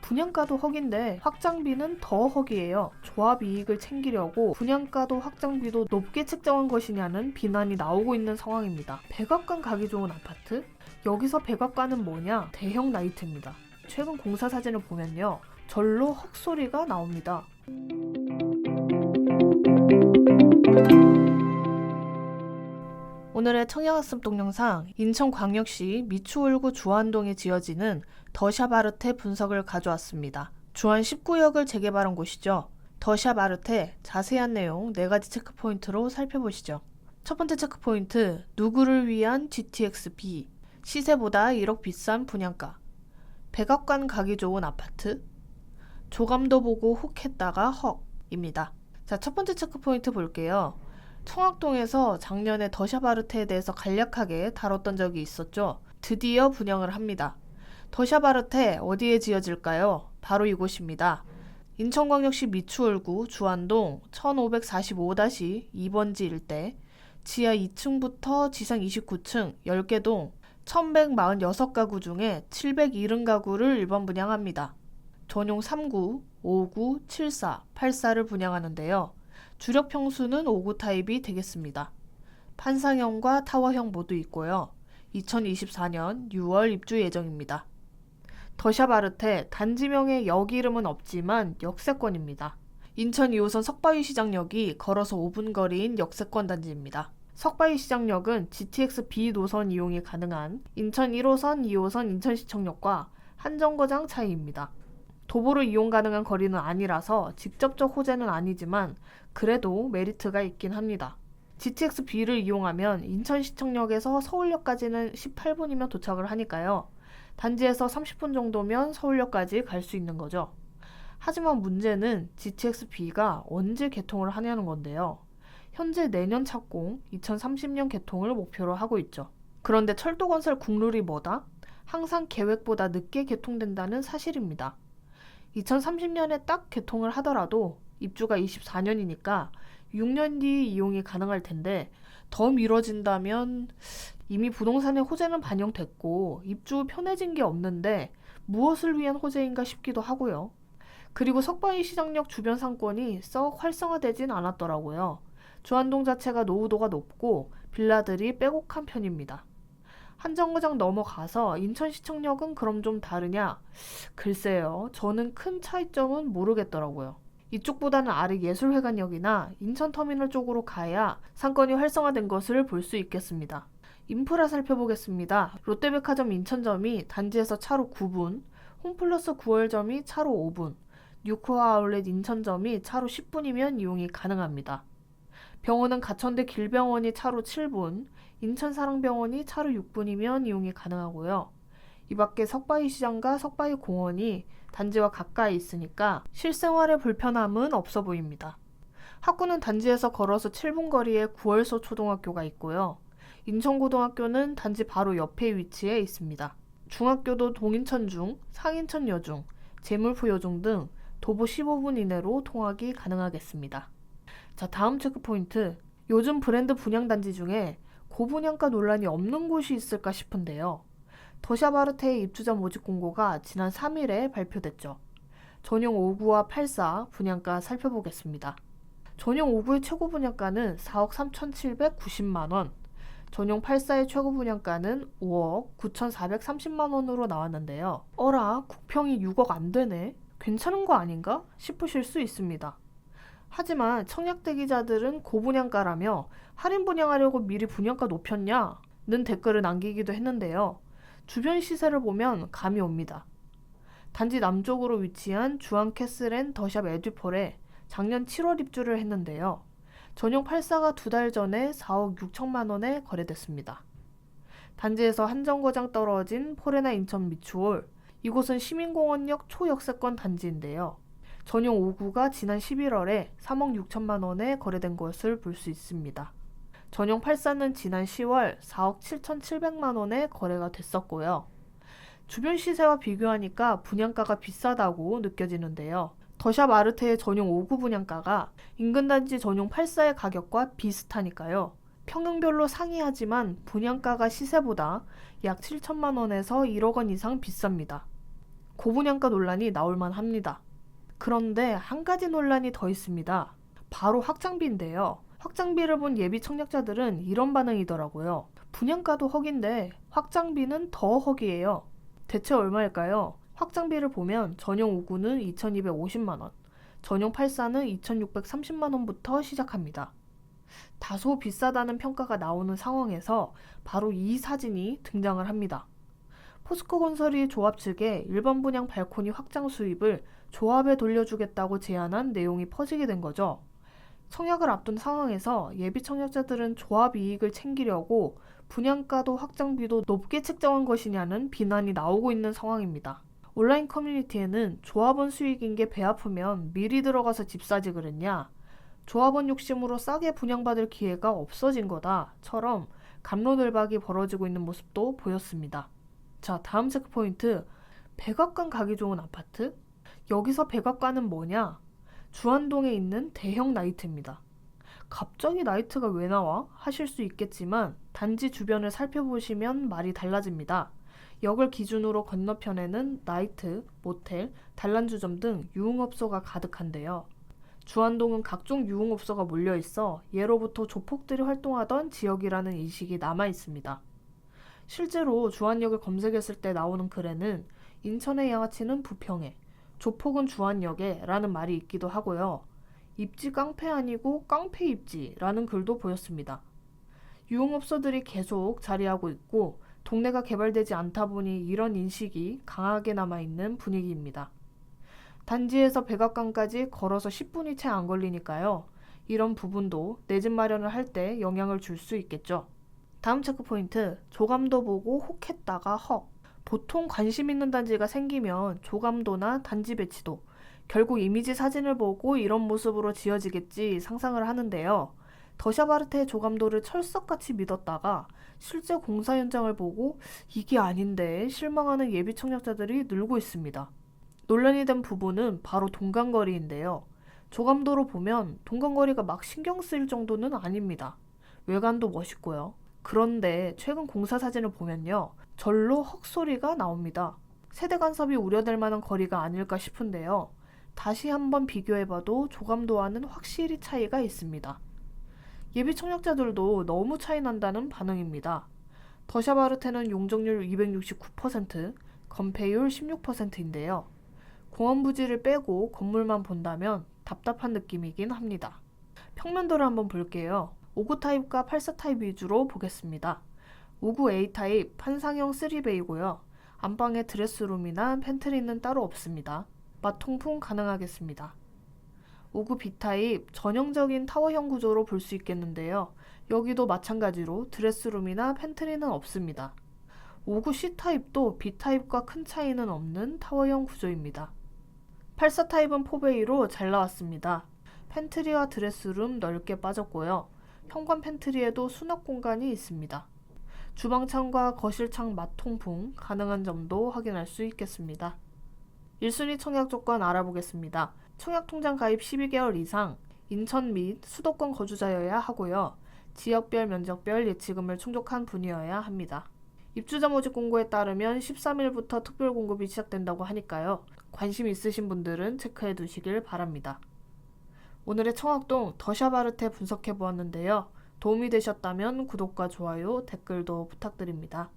분양가도 헉인데 확장비는 더 헉이에요. 조합 이익을 챙기려고 분양가도 확장비도 높게 책정한 것이냐는 비난이 나오고 있는 상황입니다. 백악관 가기 좋은 아파트? 여기서 백악관은 뭐냐? 대형 나이트입니다. 최근 공사 사진을 보면요, 절로 헉소리가 나옵니다. 오늘의 청약학습 동영상, 인천광역시 미추홀구 주안동에 지어지는 더샵 아르테 분석을 가져왔습니다. 주안 19역을 재개발한 곳이죠. 더샵 아르테 자세한 내용 4가지 체크포인트로 살펴보시죠. 첫 번째 체크포인트, 누구를 위한 GTX-B, 시세보다 1억 비싼 분양가, 백악관 가기 좋은 아파트, 조감도 보고 혹 했다가 헉입니다. 자, 첫 번째 체크포인트 볼게요. 청학동에서 작년에 더샵 아르테에 대해서 간략하게 다뤘던 적이 있었죠. 드디어 분양을 합니다. 더샵 아르테 어디에 지어질까요? 바로 이곳입니다. 인천광역시 미추홀구 주안동 1545-2번지 일대, 지하 2층부터 지상 29층 10개 동 1146가구 중에 770가구를 1번 분양합니다. 전용 3구, 5구, 7사, 8사를 분양하는데요. 주력 평수는 5구 타입이 되겠습니다. 판상형과 타워형 모두 있고요. 2024년 6월 입주 예정입니다. 더샵 아르테 단지명에 역 이름은 없지만 역세권입니다. 인천 2호선 석바위시장역이 걸어서 5분 거리인 역세권 단지입니다. 석바위시장역은 GTX-B 노선 이용이 가능한 인천 1호선, 2호선 인천시청역과 한정거장 차이입니다. 도보로 이용 가능한 거리는 아니라서 직접적 호재는 아니지만 그래도 메리트가 있긴 합니다. GTX-B를 이용하면 인천시청역에서 서울역까지는 18분이면 도착을 하니까요. 단지에서 30분 정도면 서울역까지 갈 수 있는 거죠. 하지만 문제는 GTX-B가 언제 개통을 하냐는 건데요. 현재 내년 착공, 2030년 개통을 목표로 하고 있죠. 그런데 철도건설 국룰이 뭐다? 항상 계획보다 늦게 개통된다는 사실입니다. 2030년에 딱 개통을 하더라도 입주가 24년이니까 6년 뒤 이용이 가능할 텐데 더 미뤄진다면 이미 부동산의 호재는 반영됐고 입주 후 편해진 게 없는데 무엇을 위한 호재인가 싶기도 하고요. 그리고 석바위시장역 주변 상권이 썩 활성화되진 않았더라고요. 주안동 자체가 노후도가 높고 빌라들이 빼곡한 편입니다. 한정거장 넘어가서 인천시청역은 그럼 좀 다르냐? 글쎄요, 저는 큰 차이점은 모르겠더라고요. 이쪽보다는 아래 예술회관역이나 인천터미널 쪽으로 가야 상권이 활성화된 것을 볼 수 있겠습니다. 인프라 살펴보겠습니다. 롯데백화점 인천점이 단지에서 차로 9분, 홈플러스 9월점이 차로 5분, 뉴코아 아울렛 인천점이 차로 10분이면 이용이 가능합니다. 병원은 가천대 길병원이 차로 7분, 인천사랑병원이 차로 6분이면 이용이 가능하고요. 이 밖에 석바위시장과 석바위공원이 단지와 가까이 있으니까 실생활의 불편함은 없어 보입니다. 학구는 단지에서 걸어서 7분 거리에 구월소 초등학교가 있고요. 인천고등학교는 단지 바로 옆에 위치해 있습니다. 중학교도 동인천중, 상인천여중, 재물포여중 등 도보 15분 이내로 통학이 가능하겠습니다. 자, 다음 체크포인트. 요즘 브랜드 분양단지 중에 고분양가 논란이 없는 곳이 있을까 싶은데요. 더샵 아르테의 입주자 모집 공고가 지난 3일에 발표됐죠. 전용 5구와 8사 분양가 살펴보겠습니다. 전용 5구의 최고 분양가는 4억 3,790만원, 전용 8사의 최고 분양가는 5억 9,430만원으로 나왔는데요. 어라, 국평이 6억 안 되네? 괜찮은 거 아닌가? 싶으실 수 있습니다. 하지만 청약 대기자들은 고분양가라며 할인 분양하려고 미리 분양가 높였냐? 는 댓글을 남기기도 했는데요. 주변 시세를 보면 감이 옵니다. 단지 남쪽으로 위치한 주안캐슬앤 더샵 에듀폴에 작년 7월 입주를 했는데요. 전용 8사가 2달 전에 4억 6천만 원에 거래됐습니다. 단지에서 한정거장 떨어진 포레나 인천 미추홀, 이곳은 시민공원역 초역세권 단지인데요. 전용 5구가 지난 11월에 3억 6천만 원에 거래된 것을 볼 수 있습니다. 전용 8사는 지난 10월 4억 7,700만 원에 거래가 됐었고요. 주변 시세와 비교하니까 분양가가 비싸다고 느껴지는데요. 더샵 아르테의 전용 5구 분양가가 인근 단지 전용 8사의 가격과 비슷하니까요. 평형별로 상이하지만 분양가가 시세보다 약 7천만 원에서 1억 원 이상 비쌉니다. 고분양가 논란이 나올만 합니다. 그런데 한 가지 논란이 더 있습니다. 바로 확장비인데요. 확장비를 본 예비 청약자들은 이런 반응이더라고요. 분양가도 헉인데 확장비는 더 헉이에요. 대체 얼마일까요? 확장비를 보면 전용 5구는 2,250만원, 전용 8사는 2,630만원부터 시작합니다. 다소 비싸다는 평가가 나오는 상황에서 바로 이 사진이 등장을 합니다. 포스코건설이 조합 측에 일반 분양 발코니 확장 수입을 조합에 돌려주겠다고 제안한 내용이 퍼지게 된 거죠. 청약을 앞둔 상황에서 예비 청약자들은 조합 이익을 챙기려고 분양가도 확장비도 높게 책정한 것이냐는 비난이 나오고 있는 상황입니다. 온라인 커뮤니티에는 조합원 수익인 게 배 아프면 미리 들어가서 집 사지 그랬냐, 조합원 욕심으로 싸게 분양받을 기회가 없어진 거다처럼 갑론을박이 벌어지고 있는 모습도 보였습니다. 자, 다음 체크포인트. 백악관 가기 좋은 아파트? 여기서 백악관은 뭐냐? 주안동에 있는 대형 나이트입니다. 갑자기 나이트가 왜 나와? 하실 수 있겠지만 단지 주변을 살펴보시면 말이 달라집니다. 역을 기준으로 건너편에는 나이트, 모텔, 단란주점 등 유흥업소가 가득한데요. 주안동은 각종 유흥업소가 몰려있어 예로부터 조폭들이 활동하던 지역이라는 인식이 남아있습니다. 실제로 주안역을 검색했을 때 나오는 글에는 인천의 양아치는 부평에, 조폭은 주안역에 라는 말이 있기도 하고요. 입지 깡패 아니고 깡패 입지라는 글도 보였습니다. 유흥업소들이 계속 자리하고 있고 동네가 개발되지 않다 보니 이런 인식이 강하게 남아있는 분위기입니다. 단지에서 백악관까지 걸어서 10분이 채 안 걸리니까요. 이런 부분도 내 집 마련을 할 때 영향을 줄 수 있겠죠. 다음 체크포인트. 조감도 보고 혹했다가 헉. 보통 관심 있는 단지가 생기면 조감도나 단지 배치도, 결국 이미지 사진을 보고 이런 모습으로 지어지겠지 상상을 하는데요. 더샤바르트의 조감도를 철석같이 믿었다가 실제 공사 현장을 보고 이게 아닌데 실망하는 예비 청약자들이 늘고 있습니다. 논란이 된 부분은 바로 동간거리인데요. 조감도로 보면 동간거리가 막 신경 쓰일 정도는 아닙니다. 외관도 멋있고요. 그런데 최근 공사 사진을 보면요. 절로 헉소리가 나옵니다. 세대 간섭이 우려될 만한 거리가 아닐까 싶은데요. 다시 한번 비교해봐도 조감도와는 확실히 차이가 있습니다. 예비 청약자들도 너무 차이 난다는 반응입니다. 더샤바르테는 용적률 269%, 건폐율 16%인데요. 공원 부지를 빼고 건물만 본다면 답답한 느낌이긴 합니다. 평면도를 한번 볼게요. 5구 타입과 8사 타입 위주로 보겠습니다. 5구 A 타입 판상형 3베이고요. 안방에 드레스룸이나 팬트리는 따로 없습니다. 마통풍 가능하겠습니다. 5구 B 타입 전형적인 타워형 구조로 볼 수 있겠는데요. 여기도 마찬가지로 드레스룸이나 팬트리는 없습니다. 5구 C 타입도 B 타입과 큰 차이는 없는 타워형 구조입니다. 8사 타입은 4베이로 잘 나왔습니다. 팬트리와 드레스룸 넓게 빠졌고요. 현관 팬트리에도 수납 공간이 있습니다. 주방창과 거실창 마통풍 가능한 점도 확인할 수 있겠습니다. 1순위 청약 조건 알아보겠습니다. 청약통장 가입 12개월 이상, 인천 및 수도권 거주자여야 하고요. 지역별 면적별 예치금을 충족한 분이어야 합니다. 입주자 모집 공고에 따르면 13일부터 특별 공급이 시작된다고 하니까요. 관심 있으신 분들은 체크해 두시길 바랍니다. 오늘의 청학동 더샤바르테 분석해 보았는데요. 도움이 되셨다면 구독과 좋아요, 댓글도 부탁드립니다.